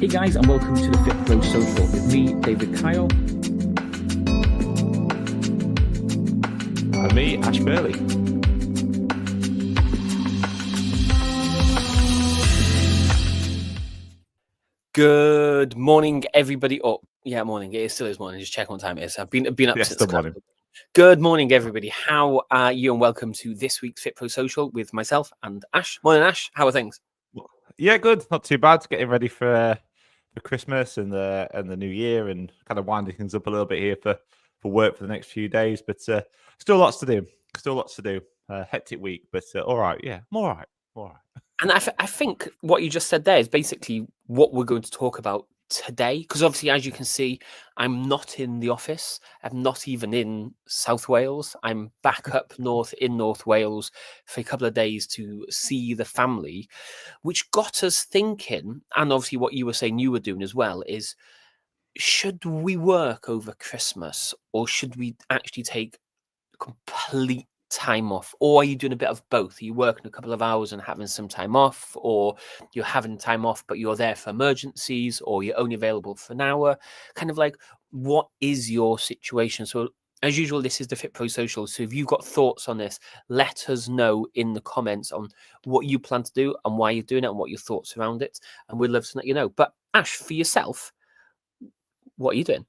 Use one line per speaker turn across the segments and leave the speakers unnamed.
Hey guys, and welcome to the FitPro Social with me, David Kyle.
And me, Ash Burley.
Good morning, everybody. Oh, yeah, morning. It still is morning. Just check what time it is. I've been up since
the morning.
Good morning, everybody. How are you? And welcome to this week's FitPro Social with myself and Ash. Morning, Ash. How are things?
Yeah, good. Not too bad. Getting ready for Christmas and the new year, and kind of winding things up a little bit here for work for the next few days. But still lots to do. Hectic week, but all right. Yeah, I'm all right. All right.
And I think what you just said there is basically what we're going to talk about today. Because obviously, as you can see, I'm not in the office. I'm not even in South Wales. I'm back up north in North Wales for a couple of days to see the family, which got us thinking. And obviously, what you were saying you were doing as well is, should we work over Christmas or should we actually take complete time off, or are you doing a bit of both? Are you working a couple of hours and having some time off, or you're having time off but you're there for emergencies, or you're only available for an hour? Kind of like, what is your situation? So as usual, this is the FitPro Social, so if you've got thoughts on this, let us know in the comments on what you plan to do and why you're doing it and what your thoughts around it, and we'd love to let you know. But Ash, for yourself, what are you doing?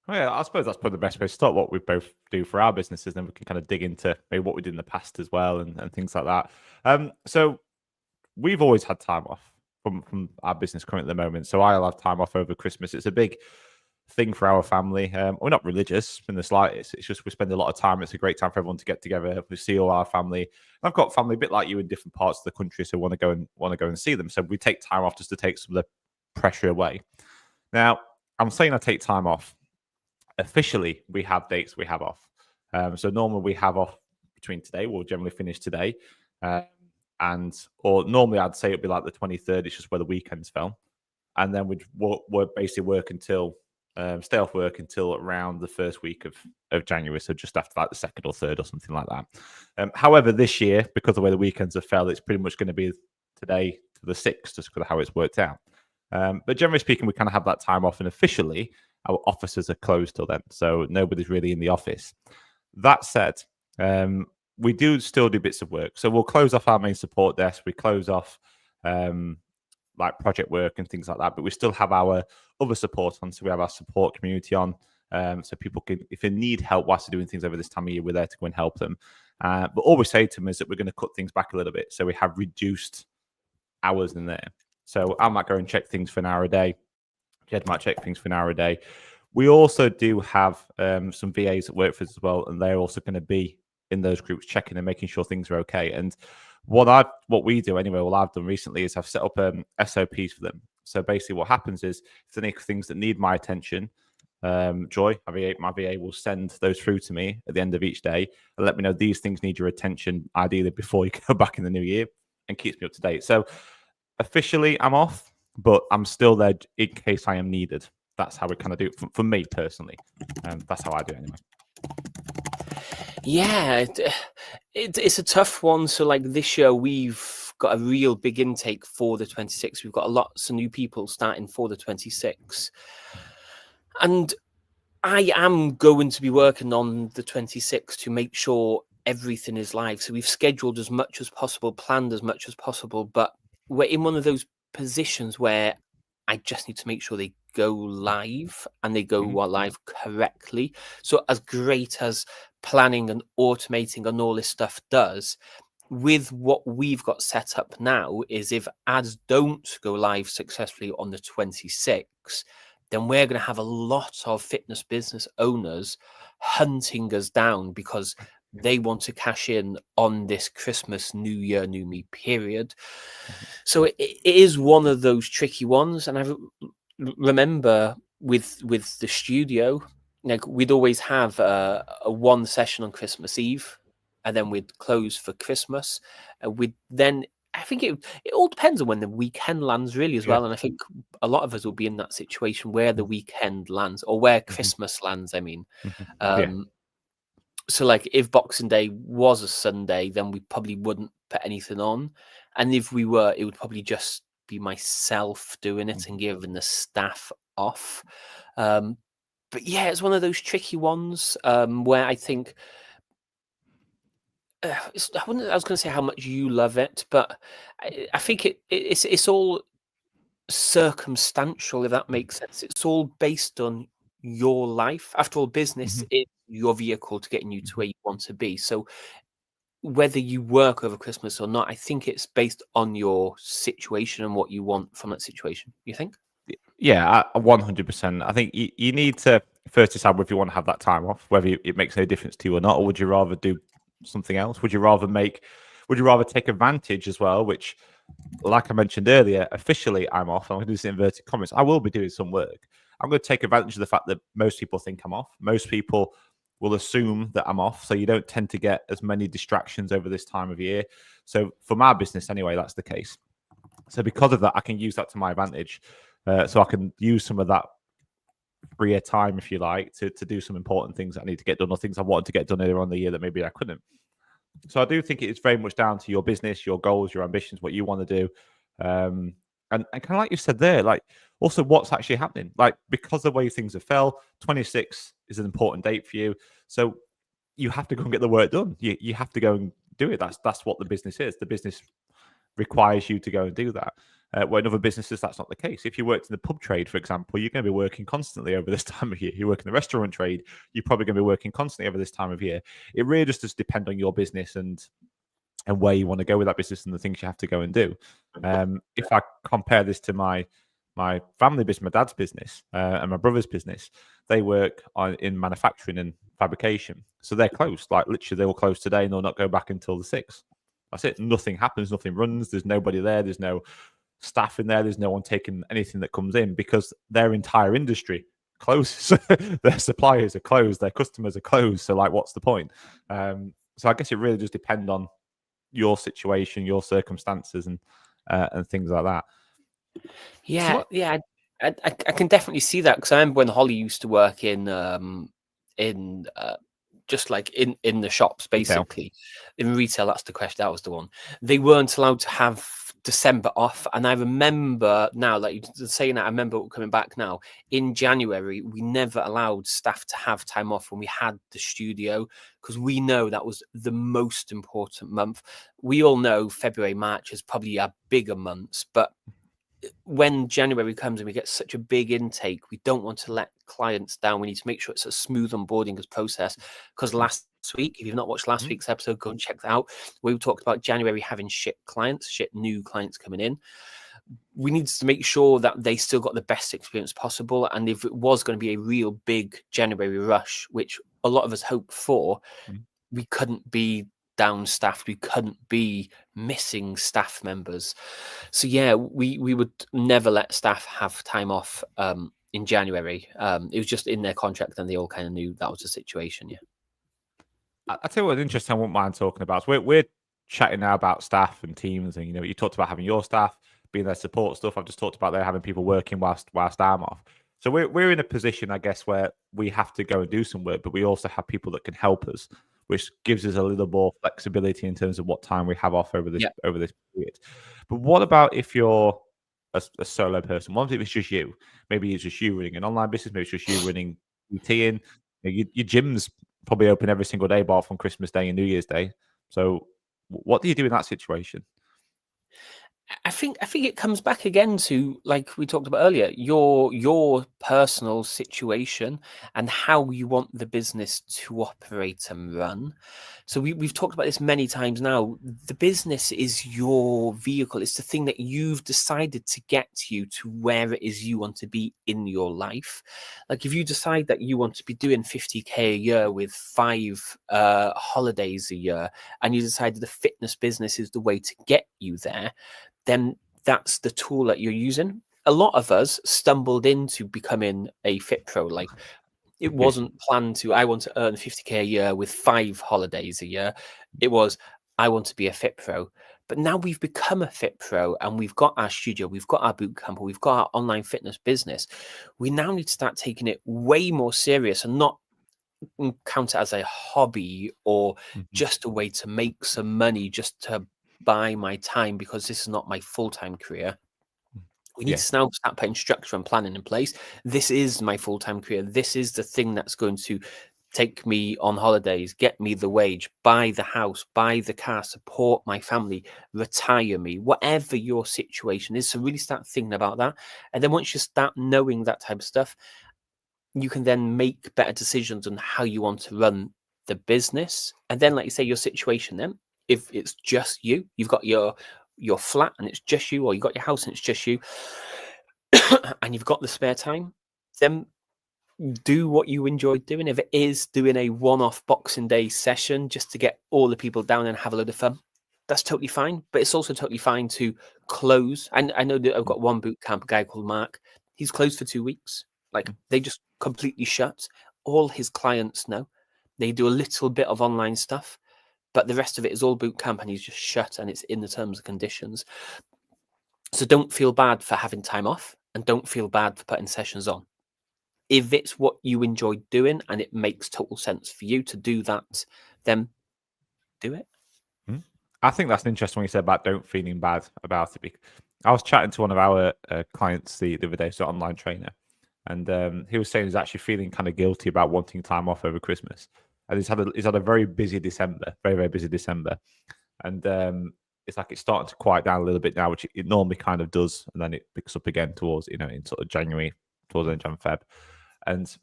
Well, yeah, I suppose that's probably the best way to start. What we both do for our businesses, then we can kind of dig into maybe what we did in the past as well, and things like that. So we've always had time off from our business currently at the moment. So I'll have time off over Christmas. It's a big thing for our family. We're not religious in the slightest. It's just we spend a lot of time. It's a great time for everyone to get together. We see all our family. I've got family a bit like you in different parts of the country, so want to go and see them. So we take time off just to take some of the pressure away. Now, I'm saying I take time off. Officially, we have dates we have off. So normally we have off between today. We'll generally finish today. Or normally I'd say it'd be like the 23rd. It's just where the weekends fell. And then we'd basically work until, stay off work until around the first week of January. So just after like the 2nd or 3rd or something like that. However, this year, because of the way the weekends have fell, it's pretty much going to be today to the 6th, just because of how it's worked out. But generally speaking, we kind of have that time off, and officially our offices are closed till then. So nobody's really in the office. That said, we do still do bits of work. So we'll close off our main support desk. We close off like project work and things like that. But we still have our other support on. So we have our support community on. So people can, if they need help whilst they're doing things over this time of year, we're there to go and help them. But all we say to them is that we're going to cut things back a little bit. So we have reduced hours in there. So I might go and check things for an hour a day. Jed might check things for an hour a day. We also do have some VAs that work for us as well, and they're also going to be in those groups checking and making sure things are okay. And what we do anyway, what I've done recently is I've set up SOPs for them. So basically what happens is if there's any things that need my attention, Joy, my VA will send those through to me at the end of each day and let me know these things need your attention, ideally before you go back in the new year, and keeps me up to date. So officially I'm off, but I'm still there in case I am needed. That's how we kind of do it for me personally. That's how I do it anyway.
Yeah, it's a tough one. So like this year, we've got a real big intake for the 26th. We've got lots of new people starting for the 26th. And I am going to be working on the 26th to make sure everything is live. So we've scheduled as much as possible, planned as much as possible, but we're in one of those positions where I just need to make sure they go live and they go live correctly. So as great as planning and automating and all this stuff does, with what we've got set up now is if ads don't go live successfully on the 26th, then we're going to have a lot of fitness business owners hunting us down because they want to cash in on this Christmas, New Year, New Me period. So it is one of those tricky ones. And I remember with the studio, like we'd always have a one session on Christmas Eve, and then we'd close for Christmas. And we'd then, I think it all depends on when the weekend lands really as well. And I think a lot of us will be in that situation where the weekend lands or where Christmas lands, I mean. So like if Boxing Day was a Sunday, then we probably wouldn't put anything on. And if we were, it would probably just be myself doing it and
Mhm.
giving the staff off. But yeah, it's one of those tricky ones where I think I was going to say how much you love it, but I think it's all circumstantial, if that
Mm.
makes sense. It's all based on your life. After all, business
Mhm.
is your vehicle to getting you to
Mhm.
where you want to be. So whether you work over Christmas or not, I think it's based on your situation and what you want from that situation. You think?
Yeah, 100%. I think you need to first decide whether you want to have that time off, whether it makes no difference to you or not, or would you rather do something else? Would you rather take advantage as well, which, like I mentioned earlier, officially I'm off. I'm going to do this in inverted commas. I will be doing some work. I'm going to take advantage of the fact that most people think I'm off. Most people will assume that I'm off. So you don't tend to get as many distractions over this time of year. So for my business, anyway, that's the case. So because of that, I can use that to my advantage. So I can use some of that freer time, if you like, to do some important things that I need to get done or things I wanted to get done earlier on in the year that maybe I couldn't. So I do think it's very much down to your business, your goals, your ambitions, what you want to do. And kind of like you said there, like also what's actually happening. Like because of the way things have fell, 26 is an important date for you. So you have to go and get the work done. You have to go and do it. That's what the business is. The business requires you to go and do that. Where in other businesses, that's not the case. If you worked in the pub trade, for example, you're going to be working constantly over this time of year. You work in the restaurant trade, you're probably going to be working constantly over this time of year. It really just does depend on your business and where you want to go with that business and the things you have to go and do. If I compare this to my family business, my dad's business, and my brother's business, they work in manufacturing and fabrication, so they're closed. Like literally, they will close today, and they'll not go back until the 6th. That's it. Nothing happens. Nothing runs. There's nobody there. There's no staff in there. There's no one taking anything that comes in because their entire industry closes. Their suppliers are closed. Their customers are closed. So, like, what's the point? So, I guess it really does depend on your situation, your circumstances, and things like that. So,
Yeah,
what
yeah, I can definitely see that because I remember when Holly used to work in just like in the shops,
retail?
basically in retail. That's the question. That was the one. They weren't allowed to have December off, and I remember now, like you're saying that, I remember coming back now in January. We never allowed staff to have time off when we had the studio because we know that was the most important month. We all know February, March is probably our bigger months, but when January comes and we get such a big intake, we don't want to let clients down. We need to make sure it's a smooth onboarding as process. Because last week, if you've not watched last
Mhm.
week's episode, go and check that out. We talked about January having shit clients, shit new clients coming in. We needed to make sure that they still got the best experience possible. And if it was going to be a real big January rush, which a lot of us hoped for,
Mhm.
we couldn't be down staffed. We couldn't be missing staff members. So yeah, we would never let staff have time off in January. It was just in their contract, and they all kind of knew that was the situation. Yeah.
I tell you what's interesting. I wouldn't mind talking about. So we're chatting now about staff and teams, and you talked about having your staff being their support stuff. I've just talked about there having people working whilst I'm off. So we're in a position, I guess, where we have to go and do some work, but we also have people that can help us, which gives us a little more flexibility in terms of what time we have off
Yeah.
over this period. But what about if you're a solo person? What if it's just you? Maybe it's just you running an online business. Maybe it's just you running PT. Your gym's probably open every single day, bar from Christmas Day and New Year's Day. So, what do you do in that situation?
I think it comes back again to, like we talked about earlier, your personal situation and how you want the business to operate and run. So we've talked about this many times now. The business is your vehicle. It's the thing that you've decided to get you to where it is you want to be in your life. Like if you decide that you want to be doing 50K a year with 5 holidays a year, and you decided the fitness business is the way to get you there, then that's the tool that you're using. A lot of us stumbled into becoming a FitPro. Like it wasn't planned to, I want to earn 50K a year with 5 holidays a year. It was, I want to be a FitPro. But now we've become a FitPro and we've got our studio, we've got our boot camp, we've got our online fitness business. We now need to start taking it way more serious and not count it as a hobby or
Mhm.
just a way to make some money just to buy my time because this is not my full-time career. We need to now start putting structure and planning in place. This is my full-time career. This is the thing that's going to take me on holidays, get me the wage, buy the house, buy the car, support my family, retire me, whatever your situation is. So really start thinking about that. And then once you start knowing that type of stuff, you can then make better decisions on how you want to run the business. And then, like you say, your situation then, if it's just you, you've got your flat and it's just you, or you've got your house and it's just you, and you've got the spare time, then do what you enjoy doing. If it is doing a one-off Boxing Day session just to get all the people down and have a load of fun, that's totally fine. But it's also totally fine to close. And I know that I've got one boot camp, a guy called Mark. He's closed for 2 weeks. Like, they just completely shut. All his clients know. They do a little bit of online stuff, but the rest of it is all boot camp, and he's just shut, and it's in the terms and conditions. So don't feel bad for having time off, and don't feel bad for putting sessions on. If it's what you enjoy doing and it makes total sense for you to do that, then do it.
I think that's an interesting one you said about don't feeling bad about it. I was chatting to one of our clients the other day, so online trainer, and he was saying he's actually feeling kind of guilty about wanting time off over Christmas, and he's had a very busy December, very busy December, and it's like it's starting to quiet down a little bit now, which it normally kind of does, and then it picks up again towards in sort of January, towards the end of Feb, and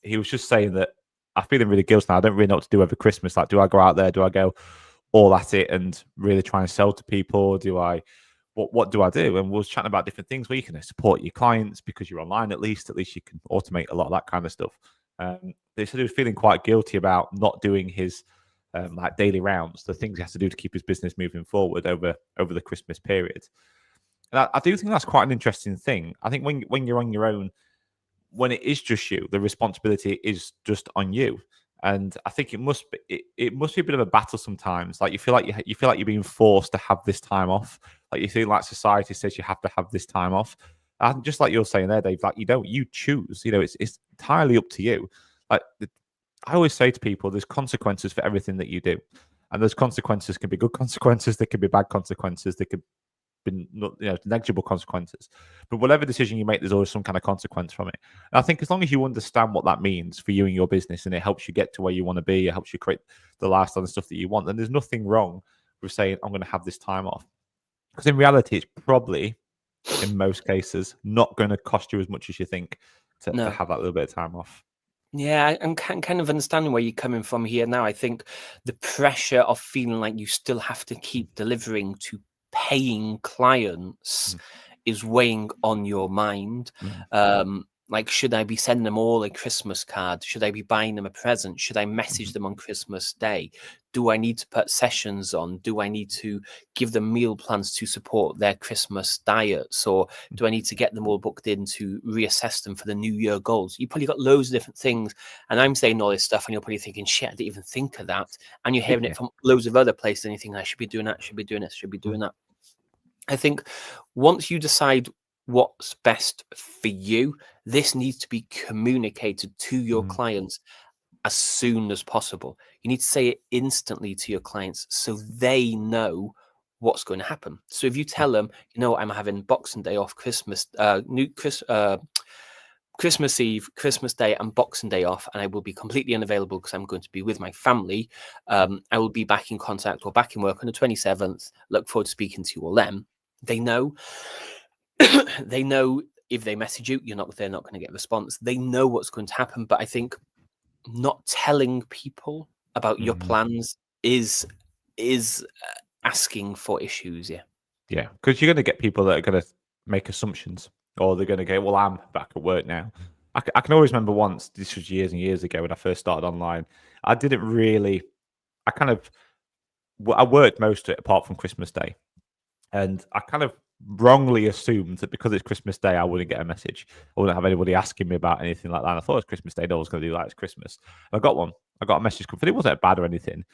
he was just saying that I'm feeling really guilty now. I don't really know what to do over Christmas. Like, do I go out there? Do I go all at it and really try and sell to people? Do I, what do I do? And we was chatting about different things where you can support your clients because you're online. At least you can automate a lot of that kind of stuff. They said he was feeling quite guilty about not doing his like daily rounds, the things he has to do to keep his business moving forward over the Christmas period. And I do think that's quite an interesting thing. I think when you're on your own, when it is just you, the responsibility is just on you. And I think it must be a bit of a battle sometimes. Like you feel like you're being forced to have this time off. Like you feel like society says you have to have this time off. And just like you're saying there, Dave, like you choose. It's entirely up to you. Like I always say to people, there's consequences for everything that you do, and those consequences can be good consequences, they can be bad consequences, they could been negligible consequences, but whatever decision you make, there's always some kind of consequence from it. And I think as long as you understand what that means for you and your business, and it helps you get to where you want to be, it helps you create the lifestyle and stuff that you want, then there's nothing wrong with saying I'm going to have this time off, because in reality it's probably in most cases not going to cost you as much as you think to have that little bit of time off.
Yeah, I'm kind of understanding where you're coming from here now. I think the pressure of feeling like you still have to keep delivering to paying clients is weighing on your mind. Like, should I be sending them all a Christmas card? Should I be buying them a present? Should I message them on Christmas Day? Do I need to put sessions on? Do I need to give them meal plans to support their Christmas diets? Or do I need to get them all booked in to reassess them for the New Year goals? You probably got loads of different things. And I'm saying all this stuff, and you're probably thinking, shit, I didn't even think of that. And you're hearing it from loads of other places, and you think, I should be doing that, should be doing this, should be doing that. I think once you decide what's best for you, this needs to be communicated to your clients as soon as possible. You need to say it instantly to your clients so they know what's going to happen. So if you tell them, I'm having Boxing Day off, Christmas Eve, Christmas Day, and Boxing Day off, and I will be completely unavailable because I'm going to be with my family. I will be back in contact or back in work on the 27th. Look forward to speaking to you all then. They know. They know if they message you, they're not going to get a response. They know what's going to happen. But I think not telling people about your plans is asking for issues.
Yeah, because you're going to get people that are going to make assumptions, or they're going to go, well, I'm back at work now. I can always remember once, this was years and years ago when I first started online, I worked most of it apart from Christmas Day. And I kind of wrongly assumed that because it's Christmas Day, I wouldn't get a message. I wouldn't have anybody asking me about anything like that. And I thought it was Christmas Day. No one's going to do that. It's Christmas. And I got one. I got a message, but it wasn't bad or anything.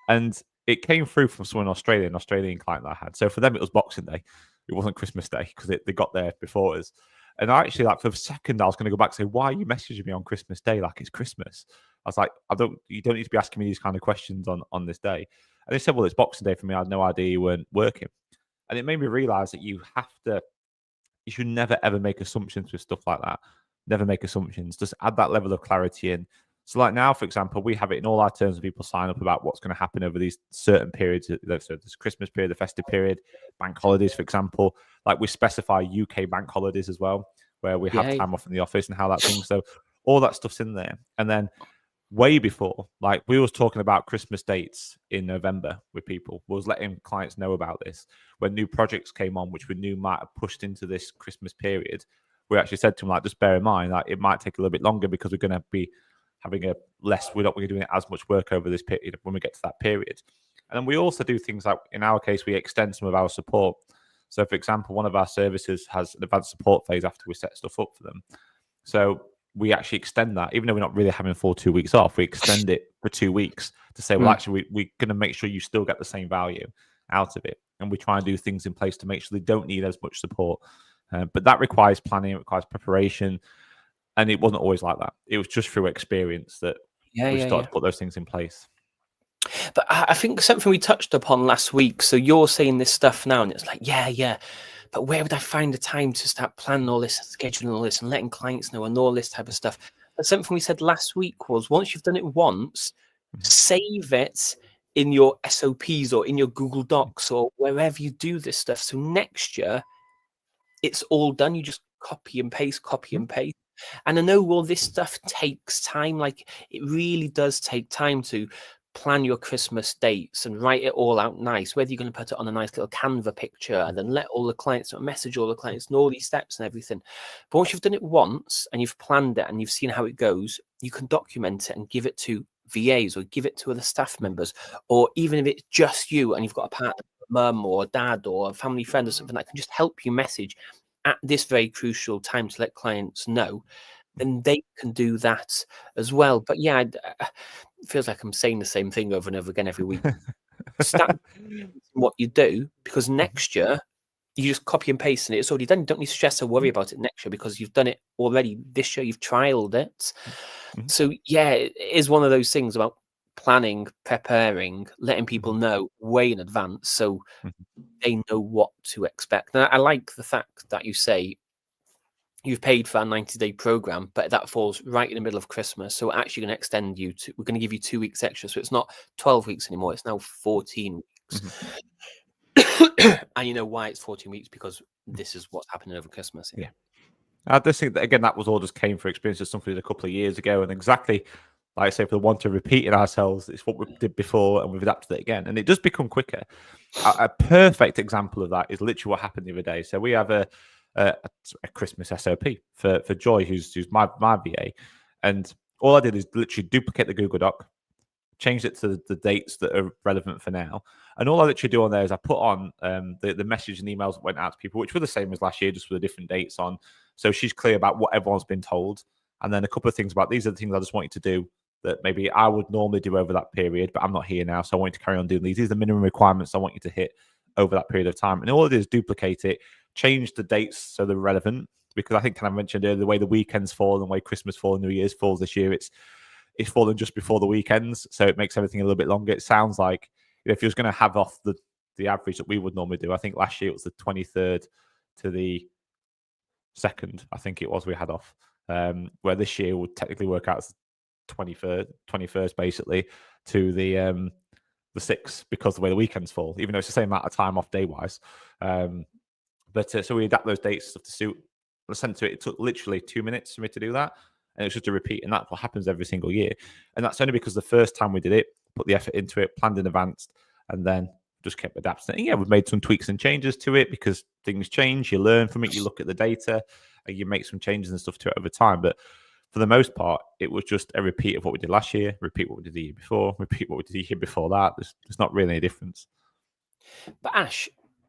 And it came through from someone in Australia, an Australian client that I had. So for them, it was Boxing Day. It wasn't Christmas Day because they got there before us. And I actually, for a second, I was going to go back and say, why are you messaging me on Christmas Day? Like, it's Christmas. I was like, you don't need to be asking me these kind of questions on this day. And they said, well, it's Boxing Day for me. I had no idea you weren't working. And it made me realize that you you should never ever make assumptions with stuff like that. Never make assumptions. Just add that level of clarity in. So, like now, for example, we have it in all our terms when people sign up about what's going to happen over these certain periods. So, this Christmas period, the festive period, bank holidays, for example. Like we specify UK bank holidays as well, where we have
Yeah.
time off in the office and how that thing. So, all that stuff's in there. And then way before, like we was talking about Christmas dates in November with people, we was letting clients know about this when new projects came on, which we knew might have pushed into this Christmas period. We actually said to them, like, just bear in mind that it might take a little bit longer because we're going to be having we're not going to be doing as much work over this period when we get to that period. And then we also do things like, in our case, we extend some of our support. So, for example, one of our services has an advanced support phase after we set stuff up for them. So we actually extend that, even though we're not really having full 2 weeks off, we extend it for 2 weeks to say, well, actually, we're going to make sure you still get the same value out of it. And we try and do things in place to make sure they don't need as much support. But that requires planning, it requires preparation. And it wasn't always like that. It was just through experience that we started to put those things in place.
But I think something we touched upon last week. So you're saying this stuff now, and it's like, yeah. But where would I find the time to start planning all this, scheduling all this, and letting clients know and all this type of stuff? But something we said last week was once you've done it once, save it in your SOPs or in your Google Docs or wherever you do this stuff. So next year, it's all done. You just copy and paste. And I know all this stuff takes time. Like it really does take time to plan your Christmas dates and write it all out nice, whether you're going to put it on a nice little Canva picture and then let all the clients message all the clients and all these steps and everything. But once you've done it once and you've planned it and you've seen how it goes, you can document it and give it to VAs or give it to other staff members, or even if it's just you and you've got a partner, a mum or a dad or a family friend or something that can just help you message at this very crucial time to let clients know, then they can do that as well. But yeah, it feels like I'm saying the same thing over and over again every week. Start what you do, because next year you just copy and paste and it's already done. You don't need to stress or worry about it next year because you've done it already this year. You've trialed it. So yeah, it is one of those things about planning, preparing, letting people know way in advance so they know what to expect. Now, I like the fact that you say you've paid for our 90-day program, but that falls right in the middle of Christmas. So we're actually going to extend you to, we're going to give you 2 weeks extra. So it's not 12 weeks anymore. It's now 14 weeks. And you know why it's 14 weeks? Because this is what's happening over Christmas.
Yeah. I just think that, again, that was all just came for experience of something a couple of years ago. And exactly, like I say, if we want to repeat it ourselves, it's what we did before and we've adapted it again. And it does become quicker. A perfect example of that is literally what happened the other day. So we have a Christmas SOP for Joy, who's my VA. And all I did is literally duplicate the Google Doc, changed it to the dates that are relevant for now. And all I literally do on there is I put on the message and emails that went out to people, which were the same as last year, just with the different dates on. So she's clear about what everyone's been told. And then a couple of things about these are the things I just want you to do that maybe I would normally do over that period, but I'm not here now. So I want you to carry on doing these. These are the minimum requirements I want you to hit over that period of time. And all it is duplicate it, change the dates so they're relevant. Because I think, kind of mentioned earlier, the way the weekends fall and the way Christmas fall and New Year's falls this year, it's falling just before the weekends. So it makes everything a little bit longer. It sounds like if you're going to have off the average that we would normally do, I think last year it was the 23rd to the 2nd, I think it was we had off. Where this year would technically work out as 21st basically to the 6th, because the way the weekends fall, even though it's the same amount of time off day wise. So we adapt those dates to suit. I sent to it. It took literally 2 minutes for me to do that, and it's just a repeat. And that's what happens every single year. And that's only because the first time we did it, put the effort into it, planned in advance, and then just kept adapting it. And yeah, we've made some tweaks and changes to it because things change. You learn from it. You look at the data, and you make some changes and stuff to it over time. But for the most part, it was just a repeat of what we did last year, repeat what we did the year before, repeat what we did the year before that. There's not really a difference.
But Ash,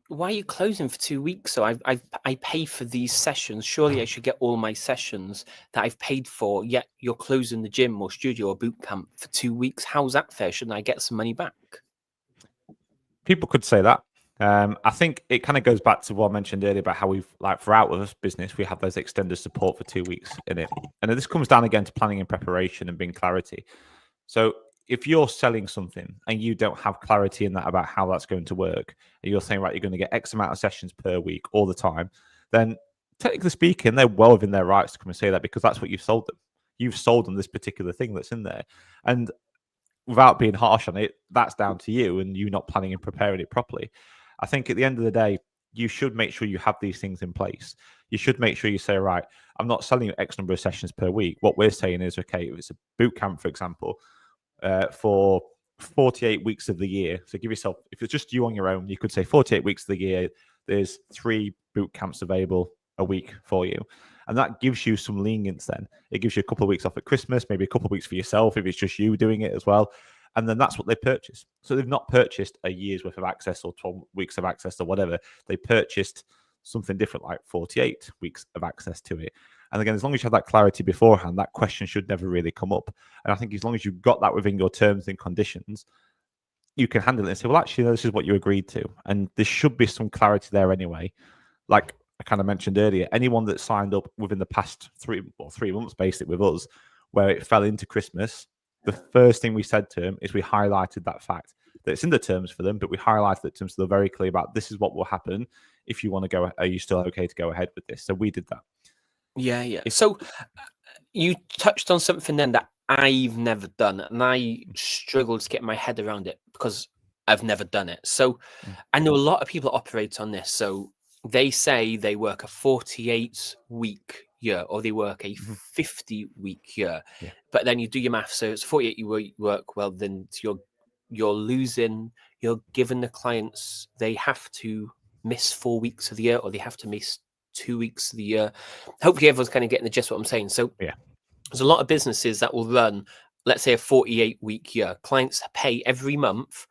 why are you closing for 2 weeks? So I pay for these sessions. Surely I should get all my sessions that I've paid for. Yet you're closing the gym or studio or boot camp for 2 weeks. How's that fair? Shouldn't I get some money back?
People could say that. I think it kind of goes back to what I mentioned earlier about how we've, like, throughout this business, we have those extended support for 2 weeks in it. And this comes down again to planning and preparation and being clarity. So if you're selling something and you don't have clarity in that about how that's going to work, and you're saying, right, you're going to get X amount of sessions per week all the time, then technically speaking, they're well within their rights to come and say that because that's what you've sold them. You've sold them this particular thing that's in there. And without being harsh on it, that's down to you and you not planning and preparing it properly. I think at the end of the day, you should make sure you have these things in place. You should make sure you say, right, I'm not selling you X number of sessions per week. What we're saying is, okay, if it's a boot camp, for example, for 48 weeks of the year. So give yourself, if it's just you on your own, you could say 48 weeks of the year, there's 3 boot camps available a week for you. And that gives you some lenience then. It gives you a couple of weeks off at Christmas, maybe a couple of weeks for yourself if it's just you doing it as well. And then that's what they purchase. So they've not purchased a year's worth of access or 12 weeks of access or whatever. They purchased something different, like 48 weeks of access to it. And again, as long as you have that clarity beforehand, that question should never really come up. And I think as long as you've got that within your terms and conditions, you can handle it and say, well, actually, this is what you agreed to. And there should be some clarity there anyway. Like I kind of mentioned earlier, anyone that signed up within the past 3 months, basically with us, where it fell into Christmas, the first thing we said to them is we highlighted that fact that it's in the terms for them, but we highlighted it to them so they're very clear about this is what will happen if you want to go. Are you still okay to go ahead with this? So we did that.
Yeah. So you touched on something then that I've never done, and I struggled to get my head around it because I've never done it. So I know a lot of people operate on this. So they say they work a 48-week year or they work a 50-week year.
Yeah.
But then you do your math. So it's 48 you work. Well, then you're giving the clients, they have to miss 4 weeks of the year or they have to miss 2 weeks of the year. Hopefully everyone's kind of getting the gist of what I'm saying. So
Yeah.
there's a lot of businesses that will run, let's say, a 48-week year. Clients pay every month,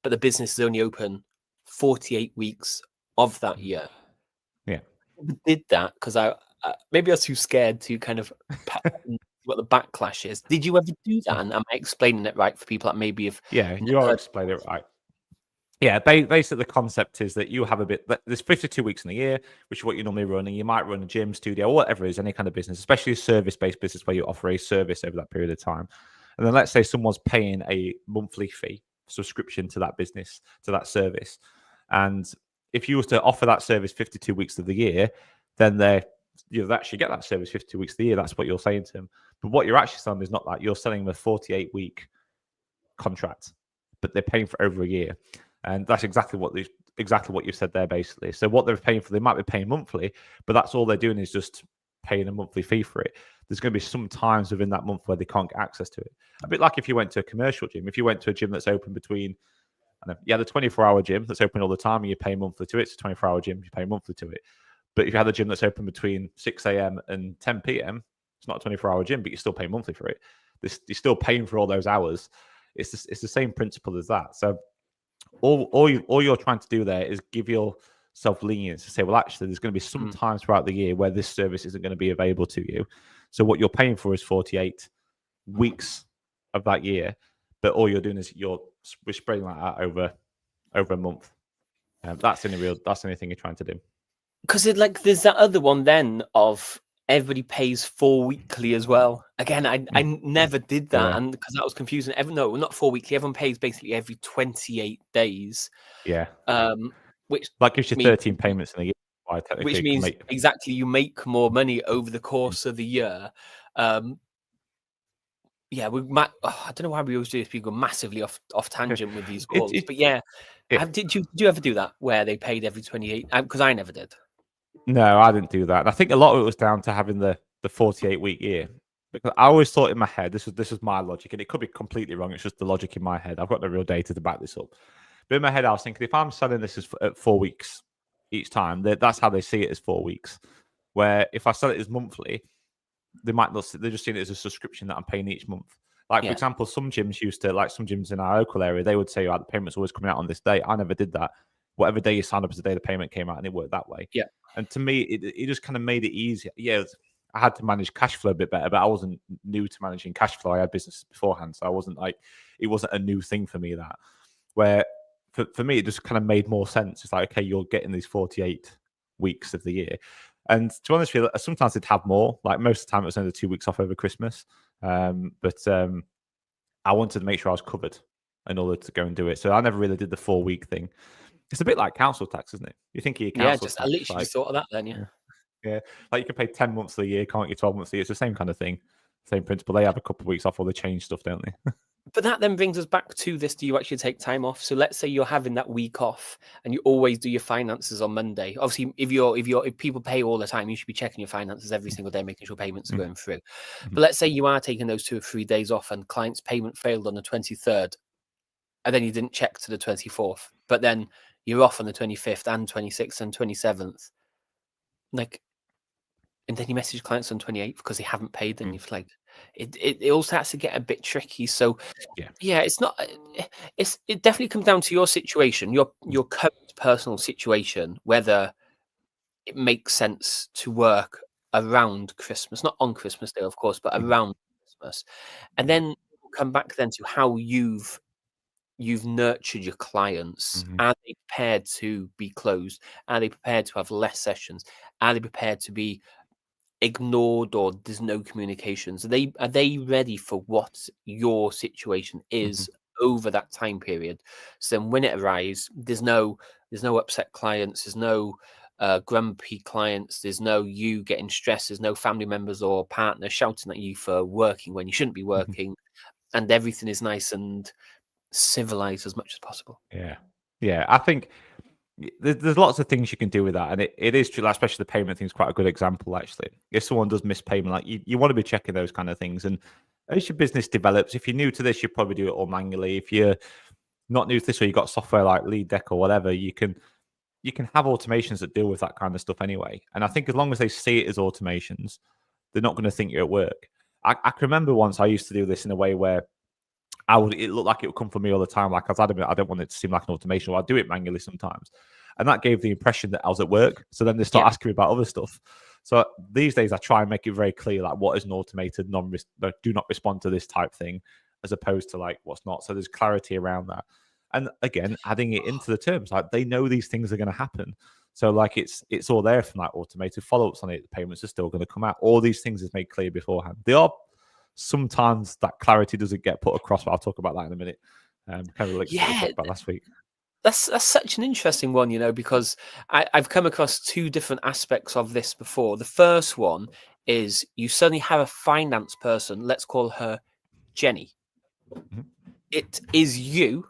but the business is only open 48 weeks of that year.
Yeah.
I did that because maybe I was too scared to kind of what the backlash is. Did you ever do that? And am I explaining it right for people that maybe have?
Yeah, you are explaining it right. Yeah, basically the concept is that you have there's 52 weeks in a year, which is what you normally run, and you might run a gym, studio, or whatever it is, any kind of business, especially a service-based business where you offer a service over that period of time. And then let's say someone's paying a monthly fee, subscription to that business, to that service. And if you was to offer that service 52 weeks of the year, then they actually get that service 52 weeks of the year. That's what you're saying to them. But what you're actually selling is not that. You're selling them a 48-week contract, but they're paying for over a year. And that's exactly what you said there, basically. So what they're paying for, they might be paying monthly, but that's all they're doing is just paying a monthly fee for it. There's going to be some times within that month where they can't get access to it. A bit like if you went to a commercial gym. If you went to a gym that's open between, the 24-hour gym that's open all the time and you pay monthly to it, it's a 24-hour gym, you pay monthly to it. But if you had a gym that's open between 6 a.m. and 10 p.m., it's not a 24-hour gym, but you still pay monthly for it. You're still paying for all those hours. It's the same principle as that. So all you're trying to do there is give yourself lenience to say, well, actually, there's going to be some times throughout the year where this service isn't going to be available to you. So what you're paying for is 48 weeks of that year, but all you're doing is we're spreading that out over a month. That's the only thing you're trying to do.
Because there's that other one then of everybody pays 4 weekly as well. Again, I never did that, and because that was confusing. No, not 4 weekly. Everyone pays basically every 28 days.
Yeah.
Which
that gives you 13 payments in a year.
Which means exactly you make more money over the course of the year. Yeah, I don't know why we always do this. We go massively off tangent with these calls, but yeah. Did you ever do that where they paid every 28? Because I never did.
No, I didn't do that. And I think a lot of it was down to having the 48-week year. Because I always thought in my head, this was my logic, and it could be completely wrong. It's just the logic in my head. I've got no real data to back this up. But in my head, I was thinking, if I'm selling this at 4 weeks each time, that's how they see it as 4 weeks. Where if I sell it as monthly, they're just seeing it as a subscription that I'm paying each month. Like, for example, some gyms some gyms in our local area, they would say, the payment's always coming out on this day. I never did that. Whatever day you signed up is the day the payment came out, and it worked that way.
Yeah.
And to me, it just kind of made it easier. Yeah, I had to manage cash flow a bit better, but I wasn't new to managing cash flow. I had business beforehand, so it wasn't a new thing for me. That where for me, it just kind of made more sense. It's like, okay, you're getting these 48 weeks of the year. And to be honest with you, sometimes it'd have more. Like most of the time, it was only 2 weeks off over Christmas. But I wanted to make sure I was covered in order to go and do it. So I never really did the 4 week thing. It's a bit like council tax, isn't it? You think of your council tax.
I literally just thought of that then, yeah.
Yeah, like you can pay 10 months of the year, can't you? 12 months of the year. It's the same kind of thing, same principle. They have a couple of weeks off or they change stuff, don't they?
But that then brings us back to this: do you actually take time off? So let's say you're having that week off, and you always do your finances on Monday. Obviously, if people pay all the time, you should be checking your finances every single day, making sure payments are
Mm,
going through.
mhm,
But let's say you are taking those 2 or 3 days off, and client's payment failed on the 23rd, and then you didn't check to the 24th, but then you're off on the 25th and 26th and 27th. Like, and then you message clients on 28th because they haven't paid, and
mm,
you've like, it all starts to get a bit tricky. So
yeah.
yeah, it's not. It definitely comes down to your situation,
Mm,
your current personal situation, whether it makes sense to work around Christmas, not on Christmas Day, of course, but
mhm,
around Christmas, and then we'll come back then to how you've nurtured your clients.
mhm,
Are they prepared to be closed? Are they prepared to have less sessions? Are they prepared to be ignored, or there's no communications? Are they ready for what your situation
mhm,
is over that time period? So then when it arrives, there's no upset clients, there's no grumpy clients, there's no you getting stressed, there's no family members or partner shouting at you for working when you shouldn't be
mhm.
working, and everything is nice and civilized as much as possible.
Yeah. Yeah. I think there's lots of things you can do with that. And it is true, like, especially the payment thing is quite a good example, actually. If someone does miss payment, like you want to be checking those kind of things. And as your business develops, if you're new to this, you probably do it all manually. If you're not new to this or you've got software like Lead Deck or whatever, you can have automations that deal with that kind of stuff anyway. And I think as long as they see it as automations, they're not going to think you're at work. I can remember once I used to do this in a way where it looked like it would come from me all the time. Like I was adamant, I don't want it to seem like an automation, or I do it manually sometimes. And that gave the impression that I was at work. So then they start
Yeah.
asking me about other stuff. So these days I try and make it very clear, like what is an automated do not respond to this type thing, as opposed to like what's not. So there's clarity around that. And again, adding it into the terms, like they know these things are going to happen. So like it's all there from that automated follow-ups on it. The payments are still going to come out. All these things is made clear beforehand. They are sometimes that clarity doesn't get put across, but I'll talk about that in a minute. Kind of links to what we
Yeah,
talked about last week.
that's such an interesting one, because I've come across two different aspects of this before. The first one is you suddenly have a finance person, let's call her Jenny.
Mhm.
It is you,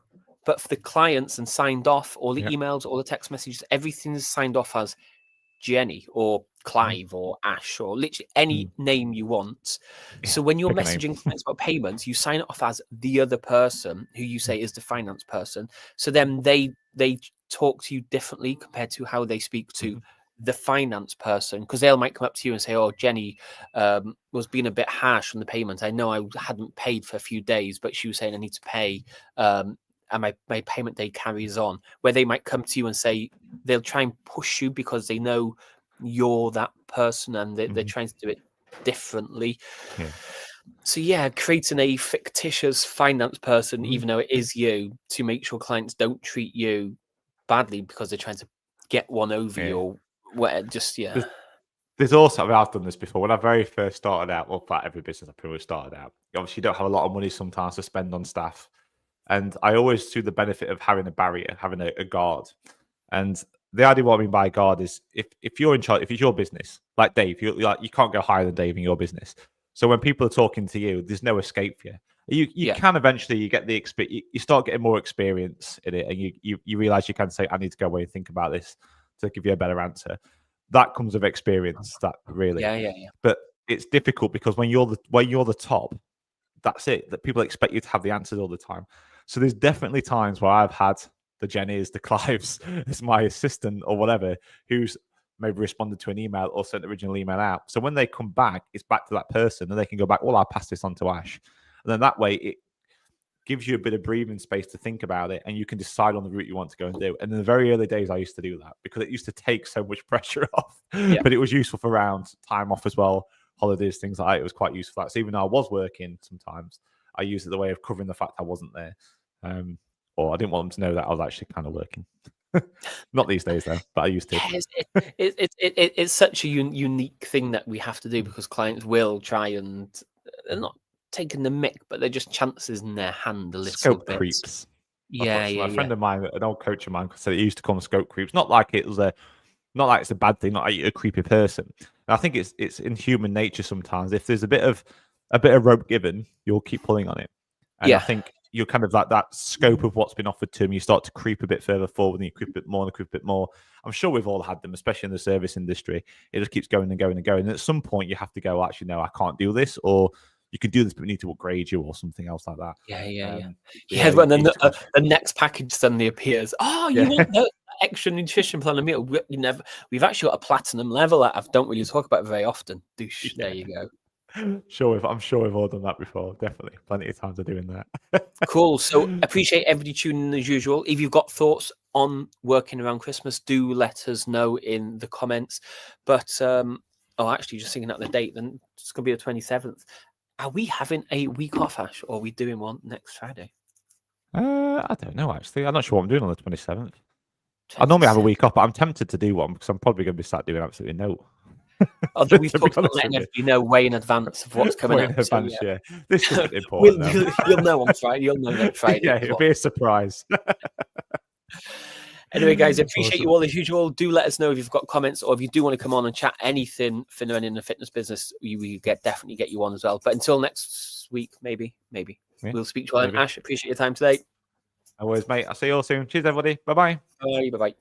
but for the clients and signed off, all the
Yeah.
emails, all the text messages, everything is signed off as Jenny or
Mhm.
Clive or Ash or literally
Mm.
any name you want.
Yeah.
So when you're
Pick a name.
messaging clients about payments, you sign it off as the other person who you
Mm.
say is the finance person. So then they talk to you differently compared to how they speak to
Mhm.
the finance person, because they might come up to you and say, "Oh, Jenny was being a bit harsh on the payment. I know I hadn't paid for a few days, but she was saying I need to pay, and my payment day carries on." Where they might come to you and say they'll try and push you because they know you're that person, and they're
Mhm.
trying to do it differently.
Yeah.
So yeah, creating a fictitious finance person,
Mhm.
even though it is you, to make sure clients don't treat you badly because they're trying to get one over you,
Yeah.
or what? Just yeah,
There's, there's also, I mean, I've done this before. When I very first started out, well, for every business I pretty much started out, obviously you don't have a lot of money sometimes to spend on staff. And I always see the benefit of having a barrier, having a guard. And the idea what I mean by guard is if you're in charge, if it's your business, like Dave, you can't go higher than Dave in your business. So when people are talking to you, there's no escape for you. You
yeah,
can eventually you get the you start getting more experience in it, and you realize you can say, I need to go away and think about this to give you a better answer. That comes with experience, that really.
yeah, yeah, yeah.
But it's difficult because when you're the top, that's it. That people expect you to have the answers all the time. So there's definitely times where I've had the Jennies, the Clives as my assistant or whatever, who's maybe responded to an email or sent the original email out. So when they come back, it's back to that person and they can go back, well, I'll pass this on to Ash. And then that way it gives you a bit of breathing space to think about it and you can decide on the route you want to go and do. And in the very early days, I used to do that because it used to take so much pressure off,
Yeah.
but it was useful for around time off as well, holidays, things like that. It was quite useful for that. So even though I was working sometimes, I used it the way of covering the fact I wasn't there. Or I didn't want them to know that I was actually kind of working. Not these days though, but I used to.
Yeah, it's such a unique thing that we have to do, because clients will try and they're not taking the mick, but they're just chances in their hand a little
Scope
bit.
creeps. That's
Yeah,
what
yeah,
a
yeah.
friend of mine, an old coach of mine, said he used to call them scope creeps. Not like it was a not like it's a bad thing, not like you're a creepy person. And I think it's in human nature sometimes. If there's a bit of rope given, you'll keep pulling on it. And I think you're kind of like that scope of what's been offered to them. You start to creep a bit further forward, and you creep a bit more and creep a bit more. I'm sure we've all had them, especially in the service industry. It just keeps going and going and going. And at some point, you have to go, actually, no, I can't do this, or you can do this, but we need to upgrade you, or something else like that.
Yeah. And then the next package suddenly appears. Oh, you want the extra nutrition plan and meal? We've actually got a platinum level that I don't really talk about very often. Douche. There you go.
I'm sure we've all done that before. Definitely, plenty of times of doing that.
Cool. So appreciate everybody tuning in as usual. If you've got thoughts on working around Christmas, do let us know in the comments. But actually, just thinking out the date, then it's going to be the 27th. Are we having a week off, Ash, or are we doing one next Friday?
I don't know, actually. I'm not sure what I'm doing on the 27th. I normally have a week off, but I'm tempted to do one because I'm probably going to be sat doing absolutely no.
Although we've talked about letting everybody know way in advance of what's coming up.
Yeah. This isn't important.
You'll know on Friday. You'll know next Friday.
Yeah, it'll be a surprise.
Anyway, guys, I appreciate you all as usual. Do let us know if you've got comments or if you do want to come on and chat anything for in the fitness business. We definitely get you on as well. But until next week, maybe we'll speak to you. Ash, appreciate your time today.
No worries, mate. I'll see you all soon. Cheers, everybody. Bye-bye.
Bye.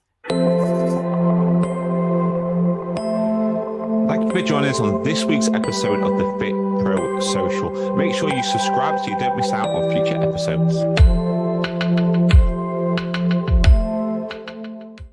Thank you for joining us on this week's episode of the FitPro Social. Make sure you subscribe so you don't miss out on future episodes.